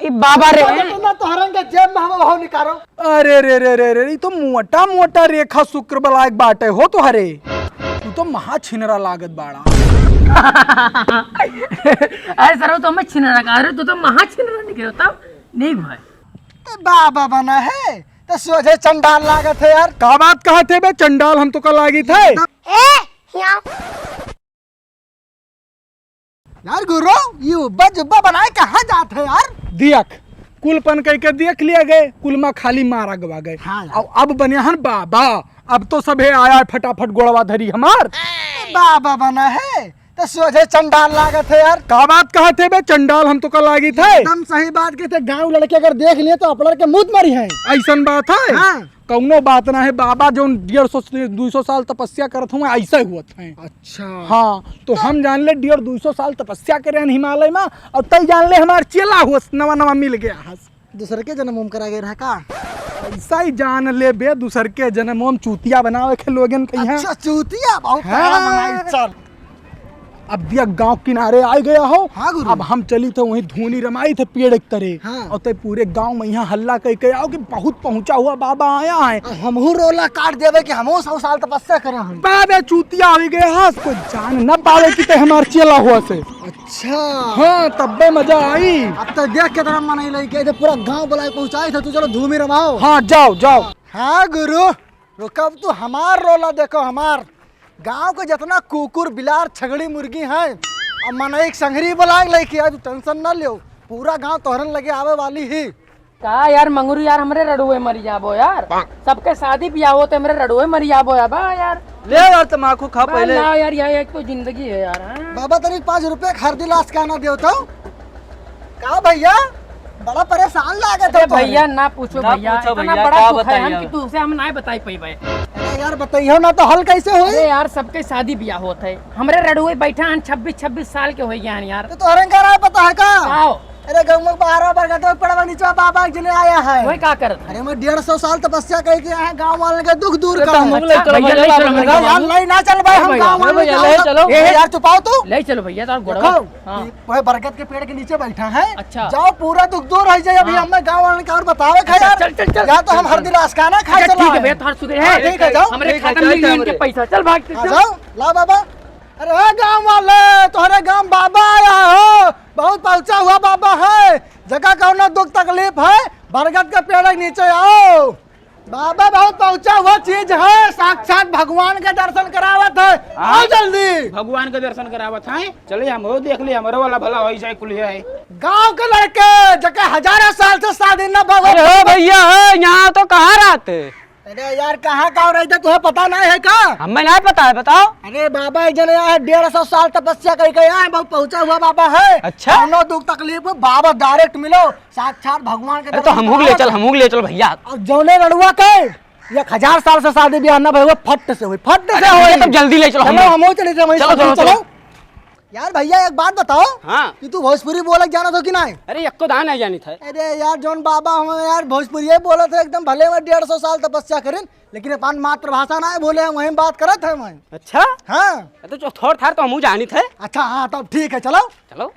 बाबा रे ना तोहरंगे जेब में हम भाव निकालो। अरे रे रे रे रे तो मोटा मोटा रेखा शुक्र बलायक बाटे हो तो हरे तू तो महा छिनरा लागत बाड़ा। अरे सर तो मैं छिनरा कह रहे, तू तो महा छिनरा निकले तब नहीं भाई। बाबा बना है तो सोझे चंडाल लागत है यार। का बात कहा थे बे चंडाल, हम तो कल लागी थे यार। गुरु ये उब्बा जुब्बा बनाए कहाँ जाते हैं यार? दियक कुल पन कह के देख लिया गए, कुल में खाली मारा गवा गए। हाँ अब बनिया हन बाबा, अब तो सब आया फटाफट गोड़वा धरी हमार। बाबा बना है तो सोझे चंडाल लागत है यार। का बात कहा थे बे चंडाल, हम तो कल लागी थे। एकदम सही बात कहते, गांव लड़के अगर देख लिए तो अपलड़ के मुंह मरी है। ऐसा बात है हाँ। कौनो बात ना है। बाबा जो 150-200 साल तपस्या करत हुए ऐसा हुआ था। अच्छा हाँ तो हम जान ले 150-200 साल तपस्या करे हिमालय में, और तय जान ले हमार चेला हुआ नवा नवा मिल गया। दूसरे के जन्म उम करा गया रहा का? ऐसा ही जान ले बे, दूसर के जन्म हम चूतिया बनावे के लोगन कहीं। अच्छा चूतिया बहुत हाँ। बड़ा बनाई। चल अब दिया गांव किनारे आ गया हो। हाँ गुरु। अब हम चली थे वहीं धूनी रमाई थे पेड़ एक तरह। हाँ। और तय पूरे गांव में यहाँ हल्ला कह के आओ कि बहुत पहुंचा हुआ बाबा आया है। हमहू रोला काट देवे कि हमहू 100 साल तपस्या करे हम। बाबे चूतिया हो गए हाँ, को जान न पावे कि ते हमार चेला हुआ से। अच्छा हाँ तब्बे मजा आई। अब तो देख के तरह मन लई के पूरा गांव बुलाए पहुंचाए थे। तू चलो धूमी रमाओ। हाँ जाओ जाओ। हाँ गुरु रुकब तू हमार रोला देखो। हमार गांव के जितना कुकुर बिलार छगड़ी मुर्गी है अब मन एक संघरी बुलाए लेके आज टेंशन ना लियो। पूरा गांव तोहरन लगे आवे वाली ही। का यार मंगरू यार हमरे रडुए मरी जाबो यार, सबके शादी ब्याह होते हमरे रडुए मरी जाबो यार। ले यार तम्बाकू खा पहले। ना यार यह एक तो जिंदगी है यार। हाँ? बाबा तनिक 5 रुपए खरीदी लाश का ना दियो तो का भैया बड़ा परेशान लागत है भैया ना पूछो ना भैया, पूछो इतना भैया, बड़ा का दुख है हम बताइए। कि तुझसे हम ना बताई पाई भाई। अरे यार बताइयो ना तो हल कैसे होई? अरे यार सबके शादी ब्याह होते है, हमरे रडुए बैठा हन 26 साल के हो गया यार। तो तोहरन का राय पता है का? आओ अरे गांव में बाहर बरगद पड़वा नीचे बाबा जने आया है। वही का करत है? अरे मैं 150 साल तपस्या कह के आया गांव वाले के दुख दूर तो कर। हम लोग ले चलो भैया, भैया, ले चलो, बाबा, भैया, यार नहीं ना चल भाई हम भैया, गांव वाले भैया, ले चलो। ए यार चुपाओ तू। ले चलो भैया तार गोड़वा। देखो हाँ। वह बरगद के पेड़ के नीचे बैठा है। अच्छा। जाओ पूरा दुख दूर हो जाए। अभी हमें गांव वाले का और बतावे खा अच्छा, यार। चल, चल, चल। या तो हम हरदी रास खाना खा अच्छा, चला ठीक है भैया तार सुधे हाँ, ठीक है, जाओ। हमरे ठीक है, खाता में चल, इनके चल, पैसा चल भाग आ जाओ ला बाबा। अरे गांव वाले तुम्हारे गांव बाबा आया हो, बहुत पहुंचा हुआ बाबा है। जगह कौन दुख तकलीफ है बरगद के पेड़ के नीचे आओ। बाबा बहुत पहुंचा हुआ चीज है, साक्षात भगवान के दर्शन करावत है। आओ जल्दी। भगवान के दर्शन करावत है। चलिए हम देख लिया हमारे वाला भला हो जाए कुल है। गांव के लड़के जगह हजारों साल से शादी न भगवान। अरे भैया है यहाँ तो कहाँ रहते? अरे यार कहाँ गाँव रहते तुम्हें पता नहीं है का? हमें नहीं पता है, बताओ। अरे बाबा एक जने यहाँ 150 साल तपस्या करके आए, बहुत पहुंचा हुआ बाबा है। अच्छा। कौनो दुख तकलीफ बाबा डायरेक्ट मिलो, साक्षात भगवान के अरे तो हम ले चल भैया। और जौने लड़ुआ के 1000 साल से शादी ब्याह न भई फट से हुई, फट से भैया, हुई। तब जल्दी ले चलो चलो हम चले थे वहीं चलो, से, चलो। यार भैया एक बात बताओ हाँ। कि तू भोजपुरी बोलक जाना तो कि नहीं? अरे यक्को दान नहीं जानी था। अरे यार जोन बाबा हमें यार भोजपुरी बोला था एकदम भले में 150 साल तपस्या करें, लेकिन अपन मातृभाषा ना बोले हम वहीं बात करत है वहीं। अच्छा हाँ तो थोड़ थार तो हम जानी थे। अच्छा हाँ तब ठीक है चलो। चलो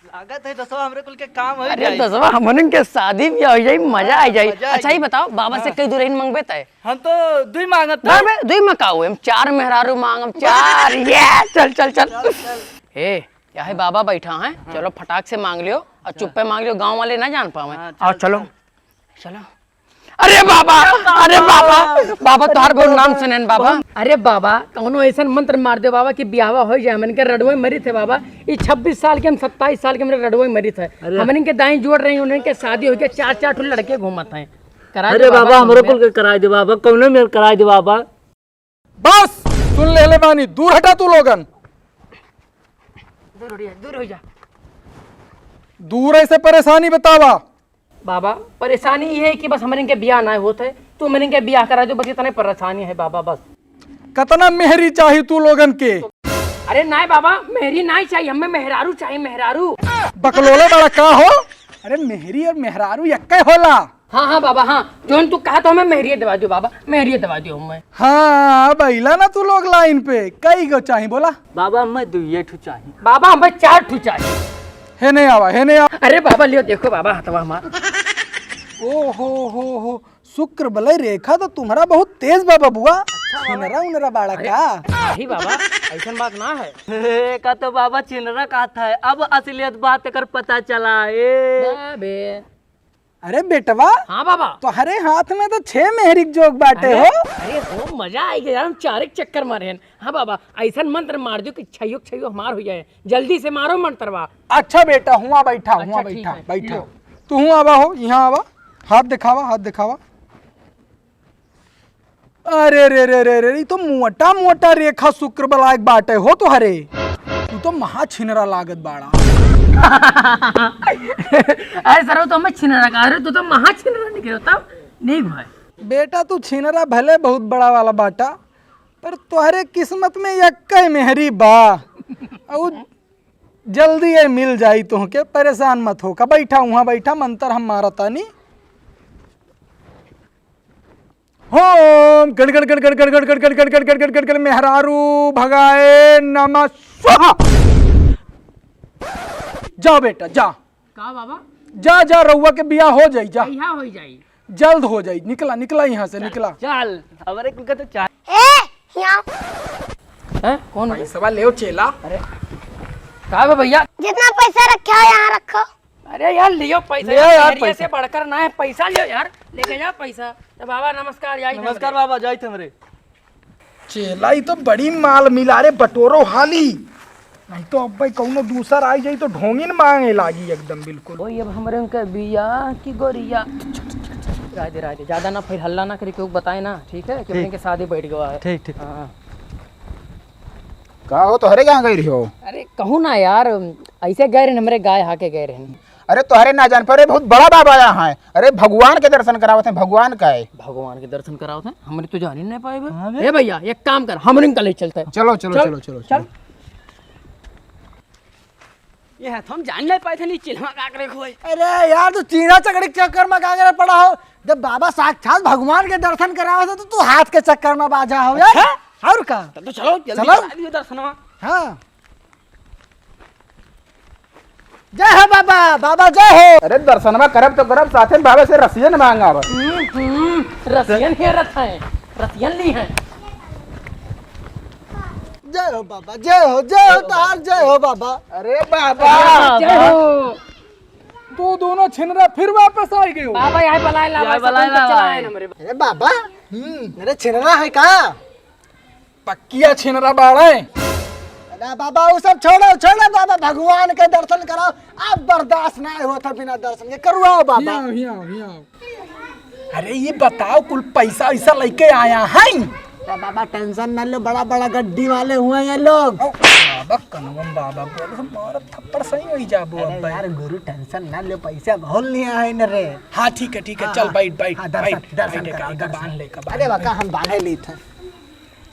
लागत है दसवा हमरे कुल के काम हो अरे दसवा हमन के शादी ब्याह हो जाई, मजा आ जाई। अच्छा ही बताओ बाबा से कई दुल्हन मंगबे तय? हम तो दुई मांगत ना बे दुई में का हुए, हम 4 मेहरारू मांगम 4। ये चल चल चल। ए क्या है बाबा बैठा है, चलो फटाक से मांग लियो और चुप्पे मांग लियो, गांव वाले ना जान पावे। और चलो चलो। अरे बाबा बाबा तोहार बहुत नाम सुनन बाबा। अरे बाबा कौनो ऐसा मंत्र मार दे बाबा कि ब्याहवा हो जाए। हमन के रडवे मरी थे बाबा, ये 26 साल के हम 27 साल के मेरे रडवे मरी थे। हमन के दाई जोड़ रही, उन्हें के शादी हो गया, 4 ठो लड़के घूमत हैं। अरे बाबा हमरो कुल के कराई दे बाबा, कौनो में कराई दे बाबा। बस सुन ले बानी, दूर हटा तू लोगन, दूर हो जा। दूर ऐसे परेशानी बतावा। बाबा परेशानी ये है कि बस हमारे इनके ब्याह ना होते, तो मैंने इनके ब्याह करा दो, बस इतने परेशानी है बाबा बस। कतना मेहरी चाहिए तू लोगन के? अरे नहीं बाबा मेहरी नहीं चाहिए, हमें मेहरारू चाहिए, मेहरारू। बकलोले बड़ा का हो? अरे मेहरी और मेहरारू यक्के होला। हाँ बाबा हाँ, जो तू कहा तो हमें मेहरिया दवा दो बाबा, मेहरिया दवा दो हमें। हाँ बैला ना तू लोग लाइन पे, कई गो चाहिए बोला? बाबा मैं दुइये ठू चाहिए। बाबा हमें 4 ठू चाहिए। हे नहीं आवा, हे नहीं आवा। अरे बाबा लियो, देखो बाबा हथवा हमार। ओ हो, शुक्र बलय रेखा तो तुम्हारा बहुत तेज बा बबुआ। छिनरा उनरा बाड़ा का? नहीं बाबा, ऐसा बात ना है। का तो बाबा चिनरा का था, अब असलियत बात कर पता चला। ए बे अरे बेटवा, हाँ बाबा। तुम्हारे हाथ में तो 6 मेहरिक जोग बाटे हो। अरे हो मजा आएगा यार, हम 4 चक्कर मारे हैं। हाँ बाबा, ऐसा मंत्र मार दो कि छयो हमार हो जाए। जल्दी से मारो मंत्रवा। अच्छा बेटा, हुआ बैठा, अच्छा, हुआ ठीक बैठा, है, बैठा। लो। तू हुआ आवा हो, यहाँ आवा, हाथ दिखावा, हाथ दिखावा। अरे रे रे रे रे, तो मोटा मोटा रेखा शुक्र बलायक बाटे हो तो हरे। तू तो महा छिनरा लागत बाड़ा। अरे सर तो मैं छिनरा का, अरे तू तो महा छिनरा निकले तब नहीं भाई। बेटा तू छिनरा भले बहुत बड़ा वाला बाटा, पर तुम्हारे किस्मत में यक्के मेहरी बा। और जल्दी ये मिल जाई तुहके, परेशान मत हो का। बैठा वहाँ बैठा, मंत्र हम मारता नहीं। होम गण गण गण गण गण गण गण गण गण गण गण गण गण गण मेहरारू भगाए नमः स्वाहा। जा बेटा जा, का बाबा? जा जा, रउआ के बिया हो जाई, जा यहाँ हो जाई। जल्द हो जाई। निकला निकला यहाँ से, निकला। चल। हमारे का तो चाय हैं? कौन है? सवाल ले चेला। अरे का बे भैया? जितना पैसा रखा है यहाँ रखो। अरे यार लियो पैसा, लियो यार एरिया पैसा। से बढ़कर ना है, पैसा लियो यार, लेके जा पैसा। तो बाबा नमस्कार यार। नमस्कार बाबा, जय हमरे। चेला ही तो बड़ी माल मिला रे, बटोरो हाली, नहीं तो अब भाई कौनो दूसर आई जाई तो ढोंगिन मांगे लागी एकदम बिल्कुल। ओए अब हमरे उनके बिया की गोरिया। राधे ज्यादा ना फिर हल्ला ना करी, क्यों बताए ना, ठीक है? कि उनके शादी बैठ गया है। ठीक ठीक। हाँ। का हो तोहरे कहाँ गई रही हो? अरे कहूँ ना यार, ऐसे गए रहे हमरे गाय हाके गए रहे। अरे तोहरे ना जान पर बहुत बड़ा बाबा यहाँ है। अरे भगवान के दर्शन करावत हैं, भगवान का है। भगवान के दर्शन कराओ थे, हमने तो जान ही नहीं पाए बे। ए भैया एक काम कर, हमरे का ले चलते हैं। चलो चलो चलो चलो चल। ये है तो हम जान नहीं पाए थे, नहीं चिल्मा का करे खोए। अरे यार तू चीना चकड़ी के चक्कर में कागरे पड़ा हो। जब बाबा साक्षात भगवान के दर्शन करावा था तो तू हाथ के चक्कर में बाजा हो यार। और का? तो चलो जल्दी चलो। करा दियो दर्शनवा। हाँ, जय हो बाबा, बाबा जय हो। अरे दर्शनवा करब तो करब, साथे में बाबा से रसियन मांगा। रसियन है, रथ है, रसियन ली है। जय हो बाबा, जय हो तार, जय हो बाबा। अरे बाबा जय हो तो दोनों छिनरा फिर वापस आ गए हो। बाबा। यहाँ बलाए ला, यहाँ बलाए ला भाई। अरे बाबा, मेरे छिनरा है का? पक्किया छिनरा बाड़ा है। अरे बाबा वो सब छोड़ो छोड़ो बाबा, भगवान के दर्शन कराओ। आप बर्दाश्त ना होता बिना दर्शन के, करवाओ बाबा। यहाँ, यहाँ, यहाँ। अरे ये बताओ, कुल पैसा वैसा लेके आया है? अरे बाबा टेंशन ना लो, बड़ा बड़ा गड्डी वाले हुए हैं लोग। बाबा कनवम बाबा बोल, मारा थप्पड़ सही हो जाबो अब अरे भाई। यार गुरु टेंशन ना लो, पैसा बहुत लिया है न रे। हाँ ठीक है ठीक है, चल बैठ बैठ हाँ, दर्शन- बैठ, दर्शन बैठ, कराओ, एक दर्शन। बांध ले का अरे बाबा हम बांधे ली थे।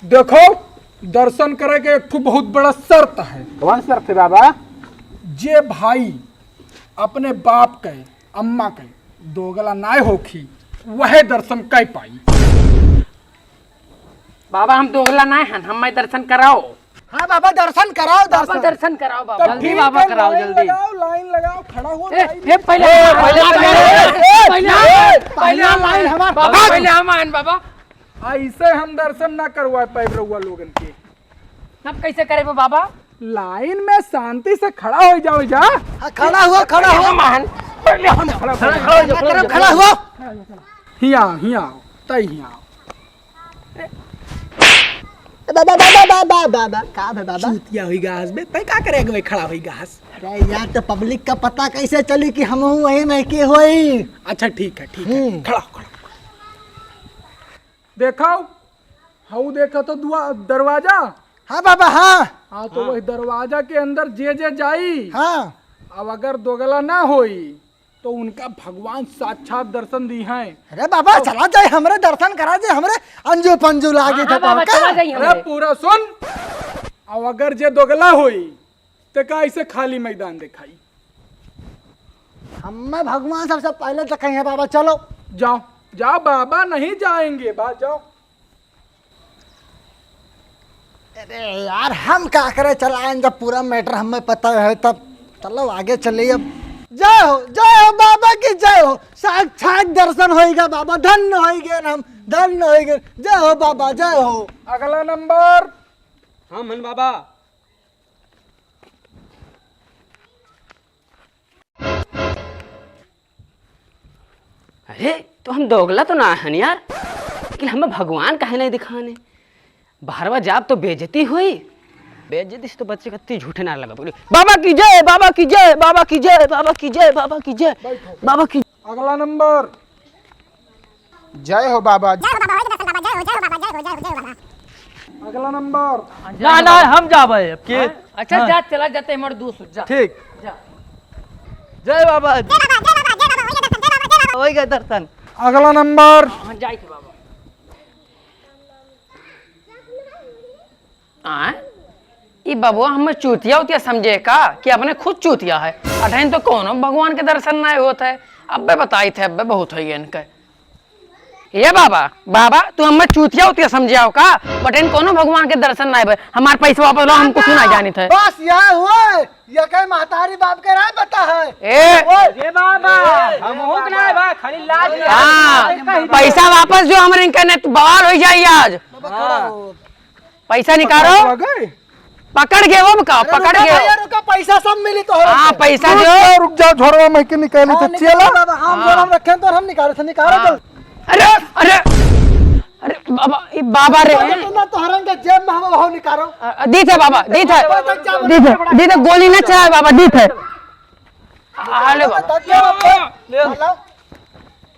देखो, दर्शन करे के एक ठो बहुत बड़ा शर्त है। कौन सर थे बाबा? जे भाई अपने बाप के अम्मा के दोगला नाय होखी, वह दर्शन कर पाई। बाबा हम दोगला ना है, हमें दर्शन कराओ। हाँ बाबा दर्शन कराओ, बाबा दर्शन। दर्शन कराओ बाबा। जल्दी बाबा कराओ, जल्दी। लाइन लगाओ, खड़ा हो। ए, लाइन ए, पहले लाइन हमार। बाबा, पहले हम आए बाबा। ऐसे हम दर्शन ना करवाए पाए रउआ लोगन के। तब कैसे करे वो बाबा? लाइन में शांति से खड़ा हो जाओ जा। हाँ, खड़ा हुआ, खड़ा हुआ, पहले हम खड़ा हुआ। हिया हिया तई हिया। बाबा बाबा बाबा बाबा का है बाबा? चूतिया हुई घास बे, तई का करेगा भाई खड़ा हुई घास। अरे यार तो पब्लिक का पता कैसे चली कि हम वही नहीं के होई? अच्छा ठीक है ठीक है, खड़ा हो, खड़ा हो। देखाओ, हाउ देखा तो दरवाजा। हाँ बाबा हाँ हाँ तो वही दरवाजा के अंदर जे जे जाई, हाँ। अब अगर दोगला ना होई तो उनका भगवान साक्षात दर्शन दी हैं। अरे बाबा चला जाए, हमरे दर्शन करा जाए, हमरे अंजू पंजू लागे थे बाबा का? चला जाइए अरे हमरे। पूरा सुन, अब अगर जे दोगला होई तो का ऐसे खाली मैदान दिखाई। हमें भगवान सबसे पहले तक है बाबा, चलो। जाओ जाओ, बाबा नहीं जाएंगे, बात जाओ। अरे यार हम क्या करे, चलाएं जब पूरा मैटर हमें पता है तब। चलो आगे चलिए अब। जय हो बाबा की जय हो। साक्षात दर्शन होएगा बाबा, धन्य होएगे हम, धन्य होएगे। जय हो बाबा, जय हो। अगला नंबर। हाँ मन बाबा। अरे तो हम दोगला तो ना है यार, लेकिन हमें भगवान काहे नहीं दिखाने। बारवा जाब तो बेइज्जती हुई, बेइज्जती से तो बच्चे कत्ती झूठे ना लगा बोले बाबा की जय, बाबा की जय, बाबा की जय, बाबा की जय, बाबा की जय, बाबा की। अगला नंबर। जय हो बाबा। अगला नंबर। ना ना हम जाबे अब के। अच्छा जा, चला जाते हैं, मर दूसरा जा। ठीक। जय बाबा, हो गए दर्शन। अगला नंबर। हाँ जाए थे बाबा। हाँ ये बबुआ हमें चूतिया उतिया समझे का कि अपने खुद चूतिया है। अठैन तो कौन हो भगवान के दर्शन नहीं होता है। अब्बे बताई थे, अब्बे बहुत है इनके। ये बाबा बाबा तू हमें चूतिया उतिया समझाओ का, बटन कोनो भगवान के दर्शन नहीं भाई। हमारे पैसे वापस लो, हम कुछ ना जानी थे। बस यह हुआ, ये कहीं महतारी बाप के राय बता है। ए बाबा हम हो के ना बा खाली लाज। हाँ पैसा वापस जो हमारे इनका ने बवाल हो जाए आज। पैसा निकालो, पकड़ गए वो का, पकड़ गए। रुका, पैसा सब मिली तो। हाँ पैसा जो। रुक जाओ, झोरवा में के निकाली तो चला। हम रखे तो हम निकाले थे, निकालो तो। अरे अरे अरे बाबा ये बाबा रे तो हरंगे जेब में हम वो निकालो। दी थे बाबा, दी थे, दी थे, गोली न चलाए बाबा, दी थे। अरे बाबा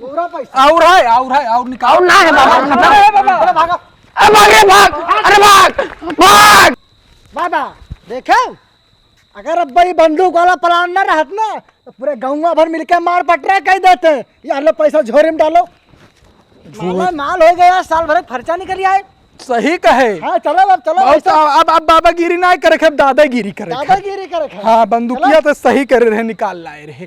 पूरा पैसा और है और निकाल। और ना है बाबा, खत्म है बाबा। अरे भागो, अरे भाग रे भाग, अरे भाग भाग। बाबा देखे, अगर अब भाई बंदूक वाला प्लान न रहत ना तो पूरे गाँव भर मिलके मार पटरा कह देते। यार लो पैसा झोरे में डालो, माल हो गया, साल भर खर्चा निकल आए। सही कहे। हाँ चलो अब, चलो बहुत अब बाबागिरी ना करे, अब दादागिरी करे। दादागिरी करे। हाँ बंदूकिया तो सही करे रहे, निकाल लाए रहे।